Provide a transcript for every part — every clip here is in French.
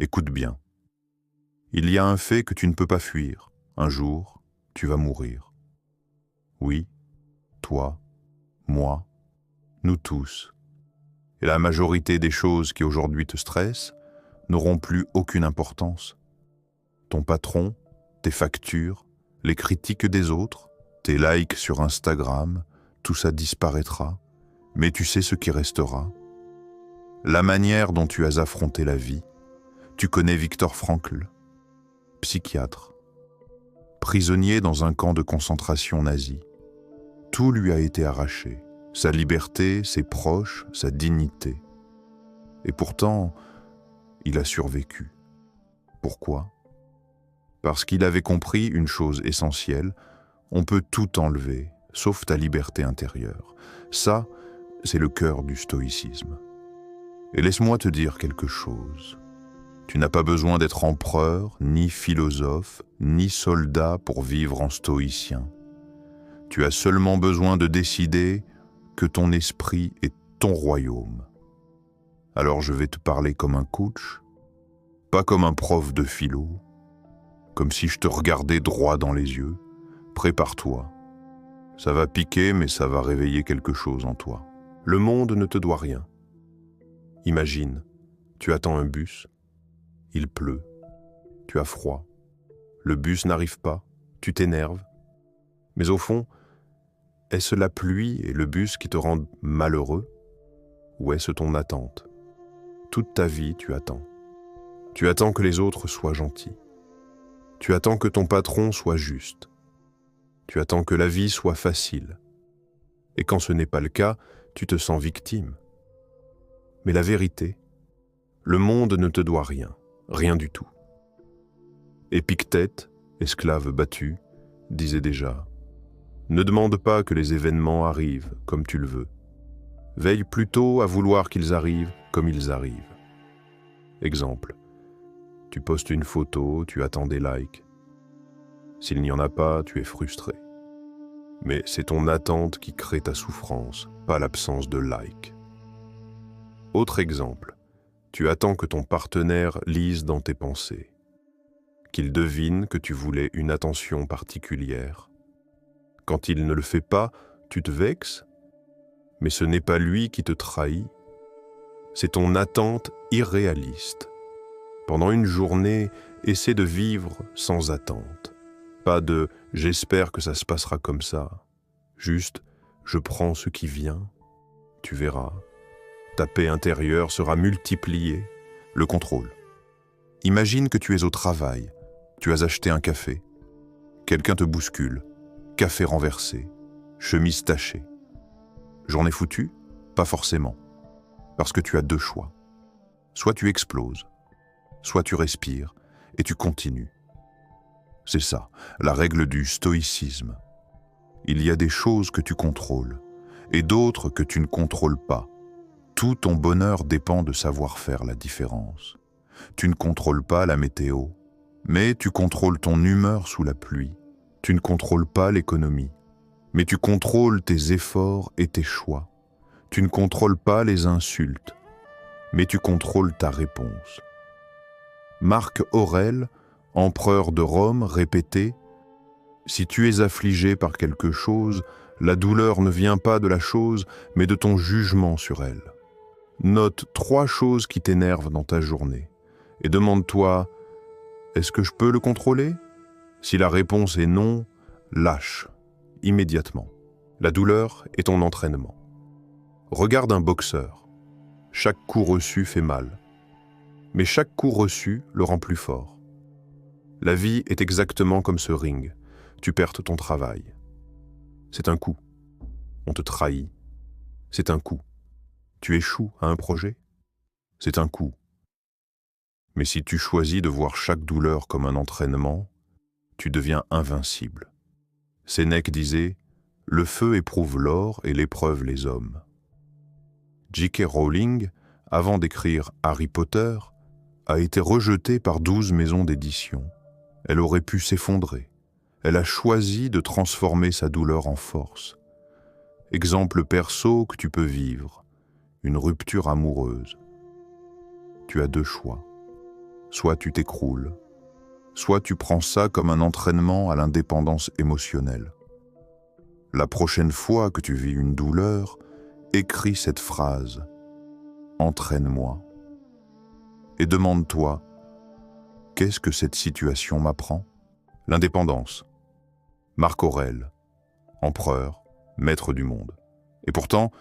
Écoute bien. Il y a un fait que tu ne peux pas fuir. Un jour, tu vas mourir. Oui, toi, moi, nous tous. Et la majorité des choses qui aujourd'hui te stressent n'auront plus aucune importance. Ton patron, tes factures, les critiques des autres, tes likes sur Instagram, tout ça disparaîtra. Mais tu sais ce qui restera. La manière dont tu as affronté la vie. Tu connais Viktor Frankl, psychiatre, prisonnier dans un camp de concentration nazi. Tout lui a été arraché, sa liberté, ses proches, sa dignité. Et pourtant, il a survécu. Pourquoi ? Parce qu'il avait compris une chose essentielle, on peut tout enlever, sauf ta liberté intérieure. Ça, c'est le cœur du stoïcisme. Et laisse-moi te dire quelque chose. Tu n'as pas besoin d'être empereur, ni philosophe, ni soldat pour vivre en stoïcien. Tu as seulement besoin de décider que ton esprit est ton royaume. Alors je vais te parler comme un coach, pas comme un prof de philo, comme si je te regardais droit dans les yeux. Prépare-toi. Ça va piquer, mais ça va réveiller quelque chose en toi. Le monde ne te doit rien. Imagine, tu attends un bus. Il pleut, tu as froid, le bus n'arrive pas, tu t'énerves. Mais au fond, est-ce la pluie et le bus qui te rendent malheureux? Ou est-ce ton attente? Toute ta vie, tu attends. Tu attends que les autres soient gentils. Tu attends que ton patron soit juste. Tu attends que la vie soit facile. Et quand ce n'est pas le cas, tu te sens victime. Mais la vérité, le monde ne te doit rien. Rien du tout. Épictète, esclave battu, disait déjà « Ne demande pas que les événements arrivent comme tu le veux. Veille plutôt à vouloir qu'ils arrivent comme ils arrivent. » Exemple, tu postes une photo, tu attends des likes. S'il n'y en a pas, tu es frustré. Mais c'est ton attente qui crée ta souffrance, pas l'absence de likes. Autre exemple, tu attends que ton partenaire lise dans tes pensées, qu'il devine que tu voulais une attention particulière. Quand il ne le fait pas, tu te vexes, mais ce n'est pas lui qui te trahit, c'est ton attente irréaliste. Pendant une journée, essaie de vivre sans attente. Pas de « j'espère que ça se passera comme ça », juste « je prends ce qui vient », tu verras. Ta paix intérieure sera multipliée. Le contrôle. Imagine que tu es au travail, tu as acheté un café. Quelqu'un te bouscule, café renversé, chemise tachée. Journée foutue? Pas forcément. Parce que tu as deux choix. Soit tu exploses, soit tu respires et tu continues. C'est ça, la règle du stoïcisme. Il y a des choses que tu contrôles et d'autres que tu ne contrôles pas. Tout ton bonheur dépend de savoir faire la différence. Tu ne contrôles pas la météo, mais tu contrôles ton humeur sous la pluie. Tu ne contrôles pas l'économie, mais tu contrôles tes efforts et tes choix. Tu ne contrôles pas les insultes, mais tu contrôles ta réponse. Marc Aurèle, empereur de Rome, répétait « Si tu es affligé par quelque chose, la douleur ne vient pas de la chose, mais de ton jugement sur elle. » Note 3 choses qui t'énervent dans ta journée et demande-toi « Est-ce que je peux le contrôler ?» Si la réponse est non, lâche immédiatement. La douleur est ton entraînement. Regarde un boxeur. Chaque coup reçu fait mal, mais chaque coup reçu le rend plus fort. La vie est exactement comme ce ring. Tu perds ton travail. C'est un coup. On te trahit. C'est un coup. Tu échoues à un projet? C'est un coup. Mais si tu choisis de voir chaque douleur comme un entraînement, tu deviens invincible. Sénèque disait « Le feu éprouve l'or et l'épreuve les hommes ». J.K. Rowling, avant d'écrire Harry Potter, a été rejetée par 12 maisons d'édition. Elle aurait pu s'effondrer. Elle a choisi de transformer sa douleur en force. Exemple perso que tu peux vivre. Une rupture amoureuse. Tu as 2 choix. soit tu t'écroules, soit tu prends ça comme un entraînement à l'indépendance émotionnelle. La prochaine fois que tu vis une douleur, écris cette phrase « Entraîne-moi » et demande-toi « Qu'est-ce que cette situation m'apprend ?» L'indépendance. Marc Aurèle, empereur, maître du monde. Et pourtant,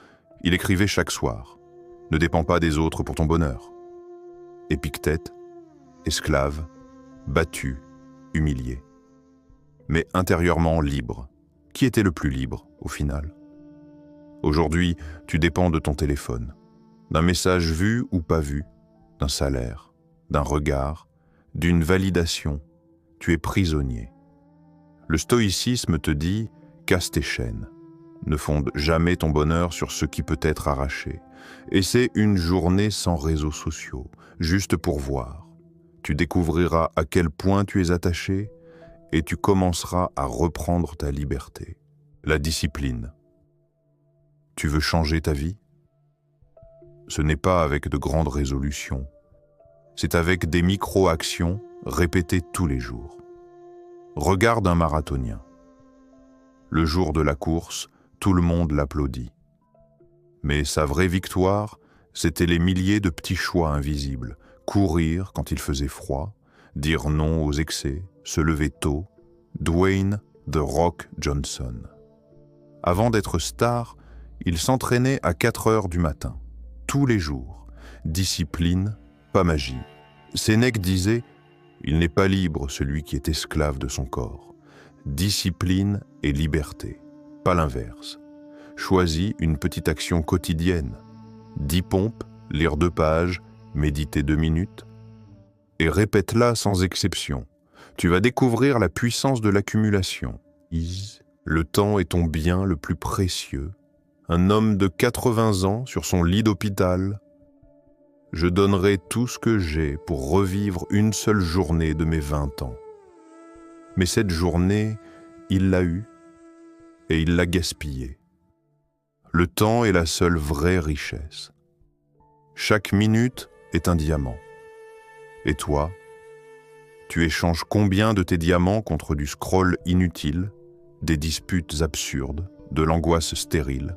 il écrivait chaque soir « Ne dépends pas des autres pour ton bonheur ». Épictète, esclave, battu, humilié. Mais intérieurement libre. Qui était le plus libre, au final? Aujourd'hui, tu dépends de ton téléphone, d'un message vu ou pas vu, d'un salaire, d'un regard, d'une validation. Tu es prisonnier. Le stoïcisme te dit « casse tes chaînes ». Ne fonde jamais ton bonheur sur ce qui peut être arraché. Essaie une journée sans réseaux sociaux, juste pour voir. Tu découvriras à quel point tu es attaché et tu commenceras à reprendre ta liberté. La discipline. Tu veux changer ta vie? Ce n'est pas avec de grandes résolutions. C'est avec des micro-actions répétées tous les jours. Regarde un marathonien. Le jour de la course, tout le monde l'applaudit. Mais sa vraie victoire, c'était les milliers de petits choix invisibles. Courir quand il faisait froid, dire non aux excès, se lever tôt. Dwayne « The Rock » Johnson. Avant d'être star, il s'entraînait à 4 heures du matin, tous les jours. Discipline, pas magie. Sénèque disait « Il n'est pas libre celui qui est esclave de son corps. Discipline et liberté, pas l'inverse. Choisis une petite action quotidienne. 10 pompes, lire 2 pages, méditer 2 minutes. Et répète-la sans exception. Tu vas découvrir la puissance de l'accumulation. Le temps est ton bien le plus précieux. Un homme de 80 ans sur son lit d'hôpital. Je donnerai tout ce que j'ai pour revivre une seule journée de mes 20 ans. Mais cette journée, il l'a eue et il l'a gaspillée. Le temps est la seule vraie richesse. Chaque minute est un diamant. Et toi, tu échanges combien de tes diamants contre du scroll inutile, des disputes absurdes, de l'angoisse stérile?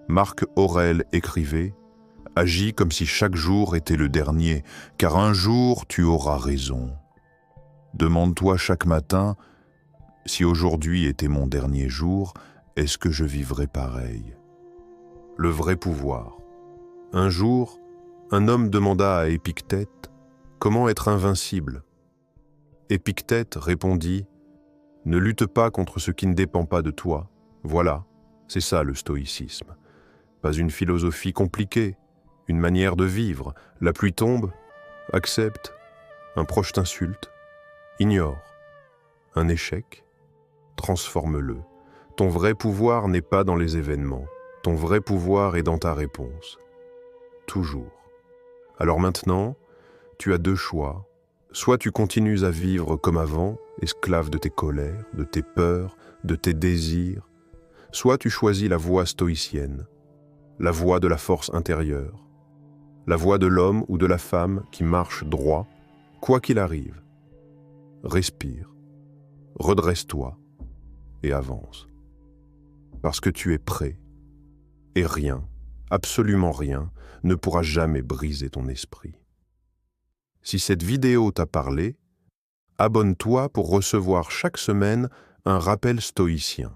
Marc Aurèle écrivait « Agis comme si chaque jour était le dernier, car un jour tu auras raison. Demande-toi chaque matin, si aujourd'hui était mon dernier jour, est-ce que je vivrais pareil ?» Le vrai pouvoir. Un jour, un homme demanda à Épictète « Comment être invincible ?» Épictète répondit « Ne lutte pas contre ce qui ne dépend pas de toi. Voilà, c'est ça le stoïcisme. Pas une philosophie compliquée, une manière de vivre. La pluie tombe, accepte. Un proche t'insulte, ignore. Un échec, transforme-le. Ton vrai pouvoir n'est pas dans les événements. Ton vrai pouvoir est dans ta réponse. Toujours. Alors maintenant, tu as 2 choix. Soit tu continues à vivre comme avant, esclave de tes colères, de tes peurs, de tes désirs. Soit tu choisis la voie stoïcienne, la voie de la force intérieure, la voie de l'homme ou de la femme qui marche droit, quoi qu'il arrive. Respire, redresse-toi et avance. Parce que tu es prêt, et rien, absolument rien, ne pourra jamais briser ton esprit. Si cette vidéo t'a parlé, abonne-toi pour recevoir chaque semaine un rappel stoïcien.